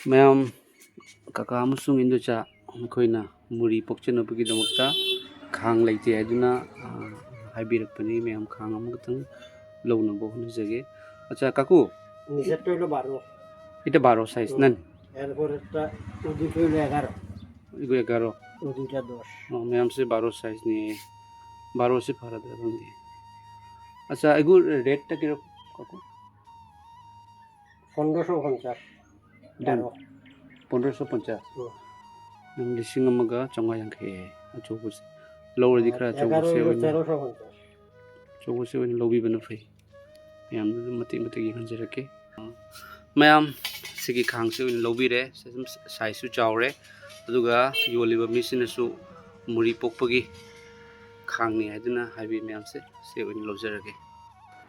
ꯃꯌꯥꯝ ꯀꯀꯥ ꯑꯃꯁꯨꯡ ꯏꯟꯗꯣꯆꯥ ꯃꯈꯣꯏꯅ ꯃꯨꯔꯤ ꯄꯣꯛꯆꯅꯕꯒꯤꯗꯃꯛꯇ ꯈꯥꯡ ꯂꯩꯇꯦ ꯍꯥꯏꯗꯨꯅ ꯍꯥꯏꯕꯤꯔꯛꯄꯅꯤ. ꯃꯌꯥꯝ ꯈꯥꯡ ꯑꯃꯈꯛꯇꯪ ꯂꯧꯅꯕ ꯍꯣꯠꯅꯖꯒꯦ. আচ্ছা কাকু, নিচেরটা হলো 12, এটা 12 সাইজ নেন, এরপরেরটা ওদিকে হলো 11, এগুলো 11, ও দুইটা 10। ম্যাম সে 12 সাইজ নিয়ে 12 से ফারা দেবেন দিয়ে. আচ্ছা এগুলোর রেটটা কিরকম কাকু? 1550, 12। 1550, ꯅꯪ 1,150 ꯑꯆꯧꯕꯁꯦ ꯂꯧꯔꯗꯤ ꯈꯔ 11 ꯑꯆꯧꯕꯁꯦ হলো ꯑꯣꯏꯅ 1350। ꯑꯆꯧꯕꯁꯦ ꯑꯣꯏꯅ ꯂꯧꯕꯤꯕꯅ ꯐꯩ. ꯃꯌꯥꯝꯗꯨ ꯃꯇꯦꯛ ꯃꯇꯦꯛ ꯌꯦꯡꯍꯟꯖꯔꯛꯀꯦ. ꯃꯌꯥꯝ ꯁꯤꯒꯤ ꯈꯥꯡꯁꯦ ꯑꯣꯏꯅ ꯂꯧꯕꯤꯔꯦ. ꯁꯥꯏꯖꯁꯨ ꯆꯥꯎꯔꯦ, ꯑꯗꯨꯒ ꯌꯣꯜꯂꯤꯕ ꯃꯤꯁꯤꯅꯁꯨ ꯃꯨꯔꯤ ꯄꯣꯛꯄꯒꯤ ꯈꯥꯡꯅꯤ ꯍꯥꯏꯗꯨꯅ ꯍꯥꯏꯕꯤ. ꯃꯌꯥꯝꯁꯦ ꯁꯤ ꯑꯣꯏꯅ ꯂꯧꯖꯔꯒꯦ.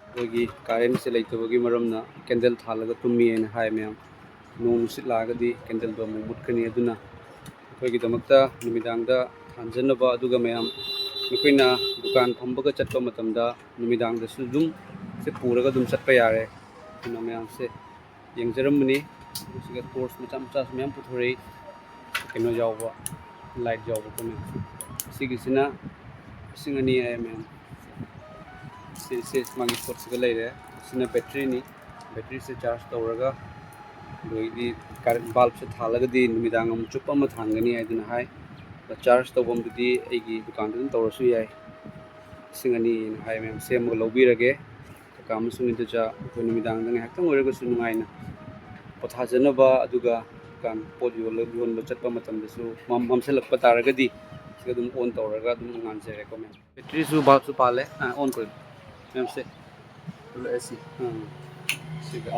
ꯑꯩꯈꯣꯏꯒꯤ ꯀꯥꯔꯦꯟꯁꯦ ꯂꯩꯇꯕꯒꯤ ꯃꯔꯝꯅ ꯀꯦꯟꯗꯜ ꯊꯥꯜꯂꯒ ꯇꯨꯝꯃꯤ ꯍꯥꯏꯅ ꯍꯥꯏ. ꯃꯌꯥꯝ ꯅꯣꯡ ꯅꯨꯡꯁꯤꯠ ꯂꯥꯛꯑꯒꯗꯤ ꯀꯦꯟꯗꯜꯗꯣ ꯑꯃꯨꯛ ꯃꯨꯠꯀꯅꯤ. ꯑꯗꯨꯅ ꯑꯩꯈꯣꯏꯒꯤꯗꯃꯛꯇ ꯅꯨꯃꯤꯗꯥꯡꯗ ꯊꯥꯟꯖꯅꯕ, ꯑꯗꯨꯒ ꯃꯌꯥꯝ ꯑꯩꯈꯣꯏꯅ ꯗꯨꯀꯥꯟ ꯐꯝꯕꯒ ꯆꯠꯄ ꯃꯇꯝꯗ ꯅꯨꯃꯤꯗꯥꯡꯗꯁꯨ ꯑꯗꯨꯝ ꯁꯤ ꯄꯨꯔꯒ ꯑꯗꯨꯝ ꯆꯠꯄ ꯌꯥꯔꯦ. ꯑꯗꯨꯅ ꯃꯌꯥꯝꯁꯦ ꯌꯦꯡꯖꯔꯝꯕꯅꯤ. ꯁꯤꯒ ꯇꯣꯔꯆ ꯃꯆꯥ ꯃꯆꯥꯁꯨ ꯃꯌꯥꯝ ꯄꯨꯊꯣꯔꯛꯏ, ꯀꯩꯅꯣ ꯌꯥꯎꯕ, ꯂꯥꯏꯠ ꯌꯥꯎꯕ ꯀꯣ. ꯃꯌꯥꯝ ꯁꯤꯒꯤꯁꯤꯅ 2,000 ꯍꯥꯏ. ꯃꯌꯥꯝ ꯁꯤ ꯃꯥꯒꯤ ꯄꯣꯠꯁꯤꯒ ꯂꯩꯔꯦ. ꯁꯤꯅ ꯕꯦꯇ꯭ꯔꯤꯅꯤ. ꯕꯦꯇ꯭ꯔꯤꯁꯦ ꯆꯥꯔꯖ ꯇꯧꯔꯒ ꯑꯗꯒꯤ ꯕꯜꯕꯁꯦ ꯊꯥꯜꯂꯒꯗꯤ ꯅꯨꯃꯤꯗꯥꯡ ꯑꯃ ꯆꯨꯞꯄ ꯑꯃ ꯊꯥꯟꯒꯅꯤ ꯍꯥꯏꯗꯨꯅ ꯍꯥꯏ. ꯆꯥꯔꯖ ꯇꯧꯐꯝꯗꯨꯗꯤ ꯑꯩꯒꯤ ꯗꯨꯀꯥꯟꯗ ꯑꯗꯨꯝ ꯇꯧꯔꯁꯨ ꯌꯥꯏ. 2,000 ꯍꯥꯏ. ꯃꯌꯥꯝ ꯁꯦꯝꯃꯒ ꯂꯧꯕꯤꯔꯒꯦ. ꯀꯀꯥ ꯑꯃꯁꯨꯡ ꯏꯟꯗꯣꯆꯥ ꯑꯩꯈꯣꯏ ꯅꯨꯃꯤꯗꯥꯡꯗ ꯉꯥꯏꯍꯥꯛꯇꯪ ꯑꯣꯏꯔꯒꯁꯨ ꯅꯨꯡꯉꯥꯏꯅ ꯄꯣꯊꯥꯖꯅꯕ, ꯑꯗꯨꯒ ꯗꯨꯀꯥꯟ ꯄꯣꯠ ꯌꯣꯟꯕ ꯆꯠꯄ ꯃꯇꯝꯗꯁꯨ ꯃꯝꯁꯤꯜꯂꯛꯄ ꯇꯥꯔꯒꯗꯤ ꯁꯤꯒ ꯑꯗꯨꯝ ꯑꯣꯟ ꯇꯧꯔꯒ ꯑꯗꯨꯝ ꯉꯥꯟꯖꯔꯦꯀꯣ. ꯃꯌꯥꯝ ꯕꯦꯇ꯭ꯔꯤꯁꯨ ꯕꯜꯕꯁꯨ ꯄꯥꯜꯂꯦ. ꯑꯣꯟ ꯀꯣꯏ ꯃꯌꯥꯝꯁꯦ ꯁꯤꯒ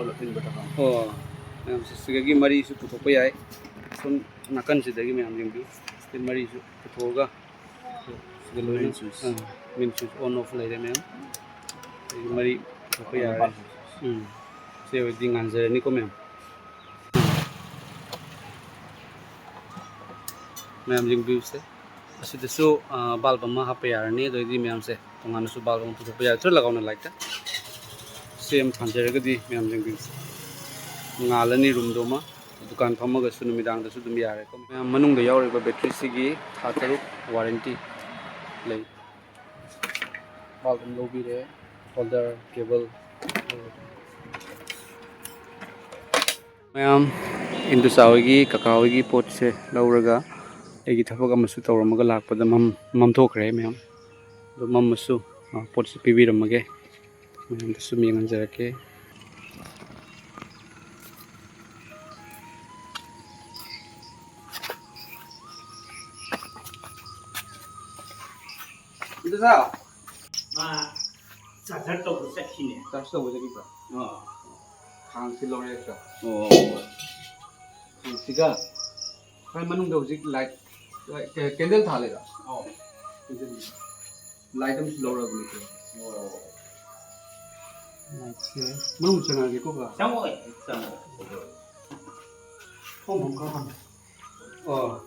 ꯃꯌꯥꯝꯁꯦ ꯁꯤꯒꯒꯤ ꯃꯔꯤꯁꯨ ꯄꯨꯊꯣꯛꯄ ꯌꯥꯏ. ꯁꯨꯝ ꯅꯥꯀꯟꯁꯤꯗꯒꯤ ꯃꯌꯥꯝ ꯌꯦꯡꯕꯤꯌꯨ. ꯁꯤ ꯃꯔꯤꯁꯨ ꯄꯨꯊꯣꯛꯑꯒ ꯁꯤꯒ ꯂꯣꯏꯅ ꯃꯤꯟ ꯁ꯭ꯋꯤꯆ ꯑꯣꯟ ꯑꯣꯐ ꯂꯩꯔꯦ. ꯃꯌꯥꯝ ꯁꯤꯒꯤ ꯃꯔꯤ ꯄꯨꯊꯣꯛꯄ ꯌꯥꯔꯦ. ꯁꯤ ꯑꯣꯏꯔꯗꯤ ꯉꯥꯟꯖꯔꯅꯤꯀꯣ. ꯃꯌꯥꯝ ꯃꯌꯥꯝ ꯌꯦꯡꯕꯤꯌꯨꯁꯦ. ꯑꯁꯤꯗꯁꯨ ꯕꯜꯕ ꯑꯃ ꯍꯥꯞꯄ ꯌꯥꯔꯅꯤ. ꯑꯗꯨꯗꯩꯗꯤ ꯃꯌꯥꯝꯁꯦ ꯇꯣꯉꯥꯟꯅꯁꯨ ꯕꯜꯕ ꯑꯃ ꯄꯨꯊꯣꯛꯄ ꯌꯥꯔꯦ. ꯆꯠ ꯂꯥꯎꯅ ꯂꯥꯏꯠꯇ ꯁꯦꯝ ꯊꯥꯟꯖꯔꯒꯗꯤ ꯃꯌꯥꯝ ꯌꯦꯡꯕꯤꯌꯨꯁꯦ. ꯉꯥꯜꯂꯅꯤ ꯔꯨꯝꯗꯣꯃ. ꯗꯨꯀꯥꯟ ꯐꯝꯃꯒꯁꯨ ꯅꯨꯃꯤꯗꯥꯡꯗꯁꯨ ꯑꯗꯨꯝ ꯌꯥꯔꯦꯀꯣ. ꯃꯌꯥꯝ ꯃꯅꯨꯡꯗ ꯌꯥꯎꯔꯤꯕ ꯕꯦꯇ꯭ꯔꯤꯁꯤꯒꯤ ꯊꯥ 3 ꯋꯥꯔꯦꯟꯇꯤ ꯂꯩ. ꯕꯜꯕ ꯑꯃ ꯂꯧꯕꯤꯔꯦ. Holder, cable. ꯃꯌꯥꯝ ꯏꯟꯗꯣꯆꯥ ꯍꯣꯏꯒꯤ ꯀꯀꯥ ꯍꯣꯏꯒꯤ ꯄꯣꯠꯁꯦ ꯂꯧꯔꯒ ꯑꯩꯒꯤ ꯊꯕꯛ ꯑꯃꯁꯨ ꯇꯧꯔꯝꯃꯒ ꯂꯥꯛꯄꯗ ꯃꯝꯊꯣꯛꯈ꯭ꯔꯦ. ꯃꯌꯥꯝ ꯑꯗꯣ ꯃꯝꯃꯁꯨ ꯄꯣꯠꯁꯦ ꯄꯤꯕꯤꯔꯝꯃꯒꯦ. ꯃꯌꯥꯝꯗ ꯁꯨꯝ ꯌꯦꯡꯍꯟꯖꯔꯛꯀꯦ. 이도사 चार्जर तो सेक्सी네। चार्ज ꯇꯧꯕ ꯆꯠꯈꯤꯕ꯭ꯔꯥ? ꯈꯥꯡꯁꯤ ꯂꯧꯔꯦꯛꯇ. ꯈꯥꯡꯁꯤꯒ ꯈꯔ ꯃꯅꯨꯡꯗ ꯍꯧꯖꯤꯛ ꯂꯥꯏꯠ ꯀꯦꯟꯗꯜ ꯊꯥꯜꯂꯦꯗ. ꯂꯥꯏꯠ ꯑꯃꯁꯨ ꯂꯧꯔꯕꯅꯤ. ꯂꯥꯏꯠꯁꯦ ꯃꯅꯨꯡ ꯆꯪꯉꯛꯑꯒꯦꯀꯣ ꯀꯀꯥ. ꯆꯪꯉꯣꯏ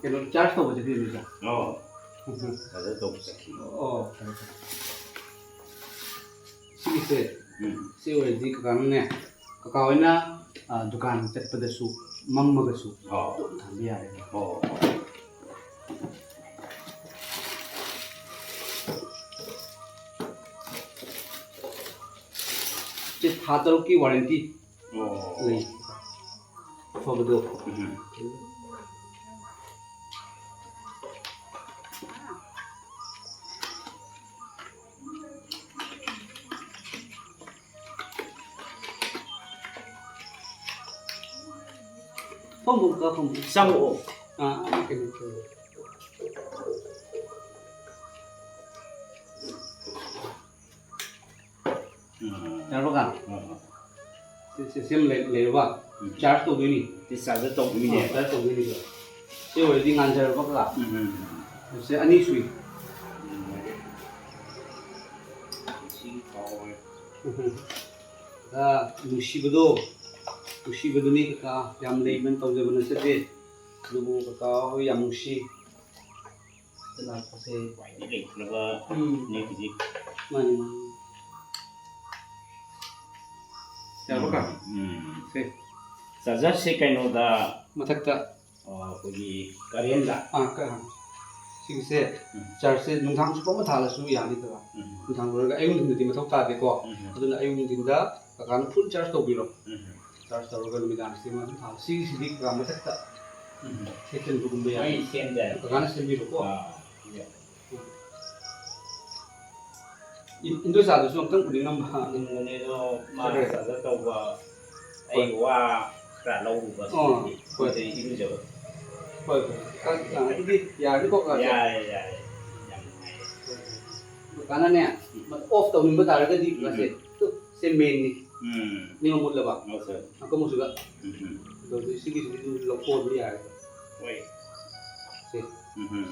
ꯀꯩꯅꯣ ꯆꯥꯔꯖ ꯇꯧꯕ ꯆꯠꯈꯤꯕꯅꯤꯗ. चार्जर तो सेक्सी। ꯁꯤꯒꯤꯁꯦ ꯁꯤ ꯑꯣꯏꯔꯗꯤ ꯀꯀꯥꯅꯅꯦ, ꯀꯀꯥ ꯍꯣꯏꯅ ꯗꯨꯀꯥꯟ ꯆꯠꯄꯗꯁꯨ ꯃꯝꯃꯒꯁꯨ ꯑꯗꯨꯝ ꯊꯥꯟꯕ ꯌꯥꯔꯦ. ꯁꯤ ꯊꯥ 3ꯀꯤ ꯋꯥꯔꯦꯟꯇꯤ ꯂꯩ. ꯑꯐꯕꯗꯣ. चंगो ꯆꯥꯔꯕ ꯁꯤꯁꯦꯝ ꯂꯩꯔꯕ ꯆꯥꯔꯖ ꯇꯧꯗꯣꯏꯅꯤ. चार्जर तो मिने। ꯆꯥꯔꯖ ꯇꯧꯗꯣꯏꯅꯤ. ꯁꯤ ꯑꯣꯏꯔꯗꯤ ꯉꯥꯟꯖꯔꯕ ꯀꯀꯥ. ꯁꯤ 2 ꯁꯨꯏ. ꯅꯨꯡꯁꯤꯕꯗꯨꯅꯤ ꯀꯀꯥ. ꯌꯥꯝ ꯂꯩꯕꯅ ꯇꯧꯖꯕ ꯅꯠꯆꯗꯦ. ꯑꯗꯨꯕꯨ ꯀꯀꯥ ꯍꯣꯏ ꯌꯥꯝ ꯅꯨꯡꯁꯤ. ꯂꯥꯛꯄꯁꯦ वाइडी लेखलगा ने किसी। ꯃꯥꯅꯤ ꯃꯥꯅꯤ. ꯌꯥꯔꯕ ꯀꯀꯥ? चार्जर से कहीं दा मथक्ता कोई करेंट ला सिगसे चार्ज से नुंथांग सुप मा थालसु यानी तबा नुंथांग रोगा अयुं दिनदि मथौ तादे को अदुना अयुं दिनदा काकान फुल चार्ज तौबिरो चार्ज तौरगा नुमिदांग सिमा थाल सिगसिदि का मथक्ता सेकंड गुम्बे या आई सेंड दे काकान सेबिरो को इंदो सादसु अमतंग पुदिंगम ने तो मा सा तौबा ai wa ra lâu và कोइ thì như giờ कोइ अदुदि यानि को का ya काना ने ऑफ तौनिंग तारगदि गसे तो से मेन नि मुल्लबा no sir को मुसुगा तो सिगि लोकोन नि यार wait से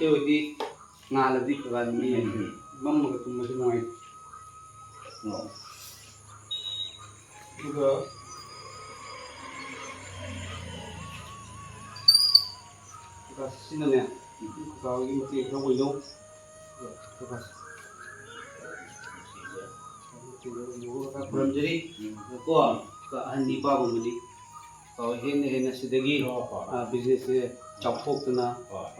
होदि ngaladi kan ni mamma ko tumasu ngai no juga kas sinanya kau ini mesti kau wino kas kurang jadi ko ka andi pa ko mudi kau hen sidagi business chapokna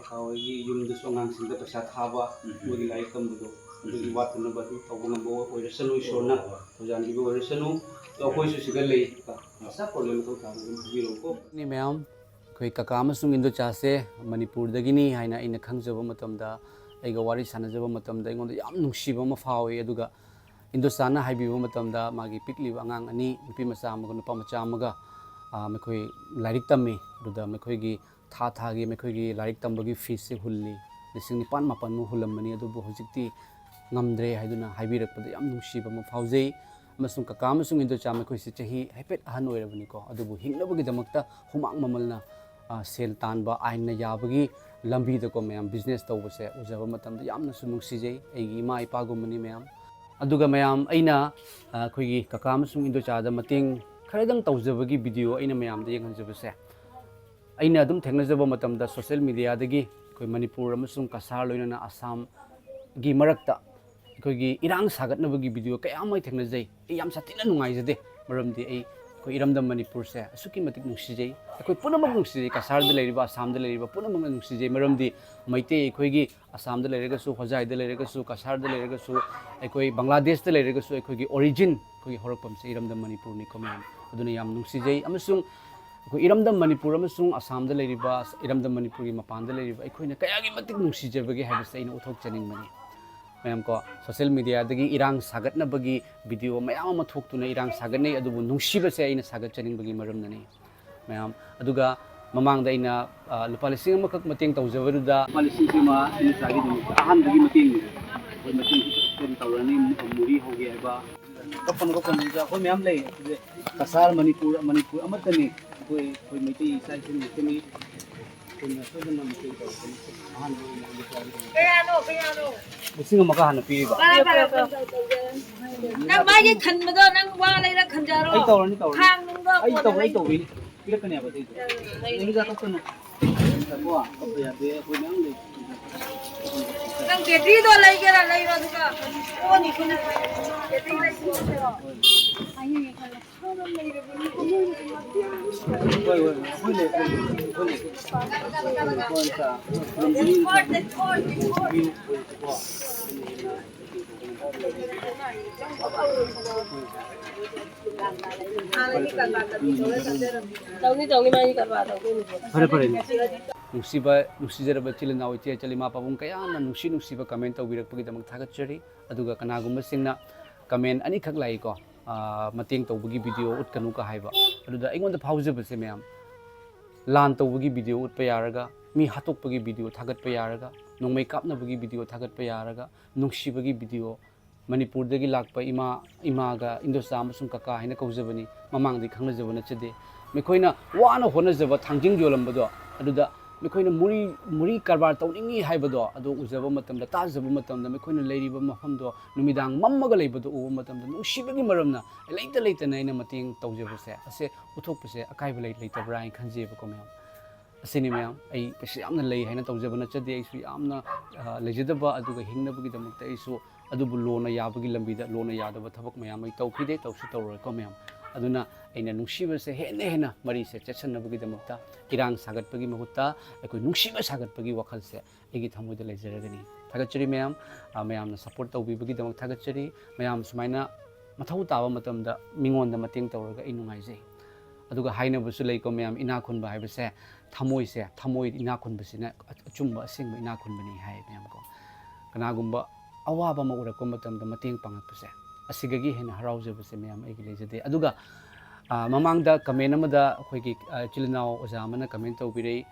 kau ini yum du songang sinda pesa thaba mudi lai kambudo mudi watna batu tawna bo oirasanu isona tojan bi oirasanu to koi su sigal lei sa problem ko ta biro ko ni ma'am koi kaka amasung indo chase manipur dagini haina ina khangjaba matamda aiga wari sanajaba matamda ingonda yam nungsiba ma fawi aduga Hindustan na haibiba matamda magi pikliba angang ani nupi macha amaga nupa macha amaga mekoi lairik tammi duda mekoi gi tha gi mekoi gi lairik tambagi fees se hulli lising ni pan mapan mu hulamani adubu hojikti ngamdre haiduna haibirakpada yam nungsiba ma faujei amasung kaka amasung indo cha mekoi se chahi haipet ahan oirabani ko adubu hingnabagi damakta humang mamalna sel tanba aina yabagi lambi da ko mayam business tawbase ujaba matamda yamna su nungsijei aigi ima ipa gumani mayam aduga mayam aina khoigi kaka amasung indo cha da mating kharadang tawjabagi video aina mayam da yenghanjabase aina adum thengnajaba matamda social media dagi koi manipur amasung kasar loinana assam gi marakta khoigi irang sagatnabagi video kayamai thengnajai yam satina nungaijade maramdi ai koi iramdam manipur se asuki matik nungsijei koi punamak nungsijei kasar da leiriba assam da leiriba punamak nungsijei maramdi maite khoigi assam da leiraga su hojai da leiraga su kasar da leiraga su koi bangladesh da leiraga su khoigi origin khoigi horakpam se iramdam manipur ni comment aduna yam nungsijei amasung koi iramdam manipur amasung assam da leiriba iramdam manipur gi mapan da leiriba khoina kayagi matik nungsijebagi habise ina uthok chaning mani ma'am को social media दगी इरांग सागटनबगी video ma'am अमा थोक्तुना इरांग सागटनै अदुबु नुंगसिबसे आइना सागट चनिंगबगी मरमननि ma'am अदुगा ममांगदा आइना लुपा लिसिंग अमखक मतेंग तौजबरुदा लुपा लिसिंग सिमा इन सागी दुम अहानबगी मतेंग कोइ मतेंग कोन तौरनि मुरी होगे हैबा कपन जा कोइ ma'am ले कसार मणिपुर अमतनि कोइ Maiti साइसिन मितनि Bising mo ka hanap pili ba? Nang bayi kan mo do nang wala ira kan jaro. Ay tawon ni tawon. Hang nung do. Ay tawon. Pila ka niya ba dito? Ini jatuh ka na. Sabi ah, kapaya be ako nang le. Nang kedi do lay kira lay ro duka. O ni kuna. Kedi lay ko pero. Ayo ni kala. Solo lay ro ni ko mo ni ma. Hule. Nusijaraba chilina oiche chalima pabung kayana nusiba comment tawbirakpagi damak thagachari aduga kanagumba singna comment ani khak lai ko mateng tawbagi video utkanu ka haiba aduda aingonda phaujabase mayam lan tawbagi video utpa yaraga mi hatokpagi video thagatpa yaraga nongmai kapnabagi video thagatpa yaraga nunsibagi video Manipur dagi lakpa ima ga Indosam amasung kaka haina kaujabani mamangdi khangnajaba nachade mekoina wana honajaba thangjing yolambado aduda mekoina muri karbar tawningi haibado adu ujaba matamda tajaba matamda mekoina leiriba mafamdo numidang mammaga leibado uba matamda nungsibagi maramna leita naina mating tawjabase ase uthokpase akaiba leitabra ai khanjeba ko mem asini mem ai pese yamna lei haina tawjaba nachade aisu yamna lejadaba aduga hingnabagi damakta aisu adubu lona yabagi lambida lona yadaba thabak mayam ai tawkhide tawsu tawroi ko mayam aduna ꯑꯩꯅ ꯅꯨꯡꯁꯤꯕꯁꯦ ꯍꯦꯟꯅ ꯍꯦꯟꯅ ꯃꯔꯤꯁꯦ ꯆꯦꯠꯁꯟꯅꯕꯒꯤꯗꯃꯛꯇ ꯏꯔꯥꯡ ꯁꯥꯒꯠꯄꯒꯤ ꯃꯍꯨꯠꯇ ꯑꯩꯈꯣꯏ ꯅꯨꯡꯁꯤꯕ ꯁꯥꯒꯠꯄꯒꯤ ꯋꯥꯈꯜꯁꯦ ꯑꯩꯒꯤ ꯊꯃꯣꯏꯗ ꯂꯩꯖꯔꯒꯅꯤ ꯊꯥꯒꯠꯆꯔꯤ ꯃꯌꯥꯝ ꯃꯌꯥꯝꯅ ꯁꯄꯣꯔꯠ ꯇꯧꯕꯤꯕꯒꯤꯗꯃꯛ ꯊꯥꯒꯠꯆꯔꯤ ꯃꯌꯥꯝ ꯁꯨꯃꯥꯏꯅ ꯃꯊꯧ ꯇꯥꯕ ꯃꯇꯝꯗ ꯃꯤꯉꯣꯟꯗ ꯃꯇꯦꯡ ꯇꯧꯔꯒ ꯑꯩ ꯅꯨꯡꯉꯥꯏꯖꯩ ꯑꯗꯨꯒ ꯍꯥꯏꯅꯕꯁꯨ ꯂꯩꯀꯣ ꯃꯌꯥꯝ ꯏꯅꯥꯛ ꯈꯨꯟꯕ ꯍꯥꯏꯕꯁꯦ ꯊꯃꯣꯏ ꯏꯅꯥꯛ ꯈꯨꯟꯕꯁꯤꯅ ꯑꯆꯨꯝꯕ ꯑꯁꯦꯡꯕ ꯏꯅꯥꯛ ꯈꯨꯟꯕꯅꯤ ꯍꯥꯏ ꯃꯌꯥꯝ ꯀꯣ ꯀꯅꯥꯒꯨꯝꯕ ꯑꯋꯥꯕ ꯑꯃ ꯎꯔꯛꯄ ꯃꯇꯝꯗ ꯃꯇꯦꯡ ꯄꯥꯡꯉꯛꯄꯁꯦ ꯑꯁꯤꯗꯒꯤ ꯍꯦꯟꯅ ꯍꯔꯥꯎꯖꯕꯁꯦ ꯃꯌꯥꯝ ꯑꯩꯒꯤ ꯂꯩꯖꯗꯦ ꯑꯗꯨꯒ ꯃꯃꯥꯡꯗ ꯀꯃꯦꯟ ꯑꯃꯗ ꯑꯩꯈꯣꯏꯒꯤ ꯏꯆꯤꯜ ꯏꯅꯥꯎ ꯑꯣꯖꯥ ꯑꯃꯅ ꯀꯃꯦꯟ ꯇꯧꯕꯤꯔꯛꯏ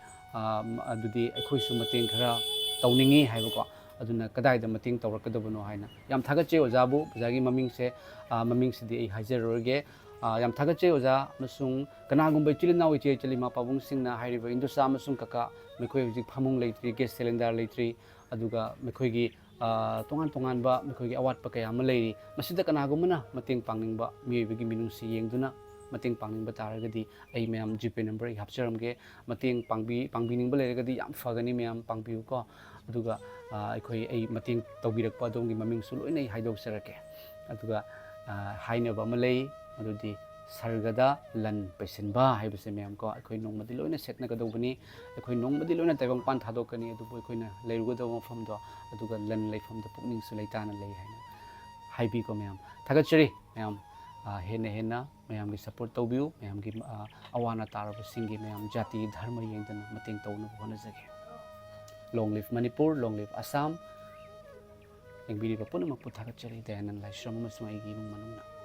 ꯑꯗꯨꯗꯤ ꯑꯩꯈꯣꯏꯁꯨ ꯃꯇꯦꯡ ꯈꯔ ꯇꯧꯅꯤꯡꯉꯤ ꯍꯥꯏꯕꯀꯣ ꯑꯗꯨꯅ ꯀꯗꯥꯏꯗ ꯃꯇꯦꯡ ꯇꯧꯔꯛꯀꯗꯕꯅꯣ ꯍꯥꯏꯅ ꯌꯥꯝ ꯊꯥꯒꯠꯆꯩ ꯑꯣꯖꯥꯕꯨ ꯑꯣꯖꯥꯒꯤ ꯃꯃꯤꯡꯁꯤꯗꯤ ꯑꯩ ꯍꯥꯏꯖꯔꯔꯣꯏꯒꯦ ꯌꯥꯝ ꯊꯥꯒꯠꯆꯩ ꯑꯣꯖꯥ ꯑꯃꯁꯨꯡ ꯀꯅꯥꯒꯨꯝꯕ ꯏꯆꯤꯜ ꯏꯅꯥꯎ ꯏꯆꯦ ꯏꯆꯜ ꯏꯃꯥ ꯄꯥꯕꯨꯡꯁꯤꯡꯅ ꯍꯥꯏꯔꯤꯕ ꯏꯟꯗꯣꯆꯥ ꯑꯃꯁꯨꯡ ꯀꯀꯥ ꯃꯈꯣꯏ ꯍꯧꯖꯤꯛ ꯐꯃꯨꯡ ꯂꯩꯇ꯭ꯔꯤ ꯒꯦꯁ ꯁꯤꯂꯤꯟꯗꯔ ꯂꯩꯇ꯭ꯔꯤ ꯑꯗꯨꯒ ꯃꯈꯣꯏꯒꯤ ꯇꯣꯉꯥꯟ ꯇꯣꯉꯥꯟꯕ ꯃꯈꯣꯏꯒꯤ ꯑꯋꯥꯠꯄ ꯀꯌꯥ ꯑꯃ ꯂꯩꯔꯤ ꯃꯁꯤꯗ ꯀꯅꯥꯒꯨꯝꯕꯅ ꯃꯇꯦꯡ ꯄꯥꯡꯅꯤꯡꯕ ꯃꯤꯑꯣꯏꯕꯒꯤ ꯃꯤꯅꯨꯡꯁꯤ ꯌꯦꯡꯗꯨꯅ ꯃꯇꯦꯡ ꯄꯥꯡꯅꯤꯡꯕ ꯇꯥꯔꯒꯗꯤ ꯑꯩ ꯃꯌꯥꯝ ꯖꯤꯄꯦ ꯅꯝꯕꯔ ꯑꯩ ꯍꯥꯞꯆꯔꯝꯒꯦ ꯃꯇꯦꯡ ꯄꯥꯡꯕꯤꯅꯤꯡꯕ ꯂꯩꯔꯒꯗꯤ ꯌꯥꯝ ꯐꯒꯅꯤ ꯃꯌꯥꯝ ꯄꯥꯡꯕꯤꯌꯨꯀꯣ ꯑꯗꯨꯒ ꯑꯩ ꯃꯇꯦꯡ ꯇꯧꯕꯤꯔꯛꯄ ꯑꯗꯣꯝꯒꯤ ꯃꯃꯤꯡꯁꯨ ꯂꯣꯏꯅ ꯑꯩ ꯍꯥꯏꯗꯣꯛꯆꯔꯛꯀꯦ ꯑꯗꯨꯒ ꯍꯥꯏꯅꯕ ꯑꯃ ꯂꯩ ꯃꯗꯨꯗꯤ ꯁꯔꯒꯗ ꯂꯟ ꯄꯩꯁꯤꯟꯕ ꯍꯥꯏꯕꯁꯦ ꯃꯌꯥꯝ ꯀꯣ ꯑꯩꯈꯣꯏ ꯅꯣꯡꯃꯗꯤ ꯂꯣꯏꯅ ꯁꯦꯠꯅꯒꯗꯧꯕꯅꯤ ꯑꯩꯈꯣꯏ ꯅꯣꯡꯃꯗꯤ ꯂꯣꯏꯅ ꯇꯥꯏꯕꯪꯄꯥꯟ ꯊꯥꯗꯣꯛꯀꯅꯤ ꯑꯗꯨꯕꯨ ꯑꯩꯈꯣꯏꯅ ꯂꯩꯔꯨꯒꯗꯕ ꯃꯐꯝꯗꯣ ꯑꯗꯨꯒ ꯂꯟ ꯂꯩꯐꯝꯗ ꯄꯨꯛꯅꯤꯡꯁꯨ ꯂꯩꯇꯥꯅ ꯂꯩ ꯍꯥꯏꯅ ꯍꯥꯏꯕꯤꯀꯣ ꯃꯌꯥꯝ ꯊꯥꯒꯠꯆꯔꯤ ꯃꯌꯥꯝ ꯍꯦꯟꯅ ꯃꯌꯥꯝꯒꯤ ꯁꯄꯣꯔꯠ ꯇꯧꯕꯤꯌꯨ ꯃꯌꯥꯝꯒꯤ ꯑꯋꯥ ꯑꯅꯥ ꯇꯥꯔꯕꯁꯤꯡꯒꯤ ꯃꯌꯥꯝ ꯖꯥꯇꯤ ꯙꯔꯃ ꯌꯦꯡꯗꯅ ꯃꯇꯦꯡ ꯇꯧꯅꯕ ꯍꯣꯠꯅꯖꯒꯦ ꯂꯣꯡ ꯂꯤꯞ ꯃꯅꯤꯄꯨꯔ ꯂꯣꯡ ꯂꯤꯞ ꯑꯁꯥꯝ ꯌꯦꯡꯕꯤꯔꯤꯕ ꯄꯨꯝꯅꯃꯛꯄꯨ ꯊꯥꯒꯠꯆꯔꯤ ꯗꯌꯥꯅꯟꯗ ꯂꯥꯏꯁ꯭ꯔꯝ ꯑꯃꯁꯨꯡ ꯑꯩꯒꯤ ꯏꯃꯨꯡ ꯃꯅꯨꯡꯅ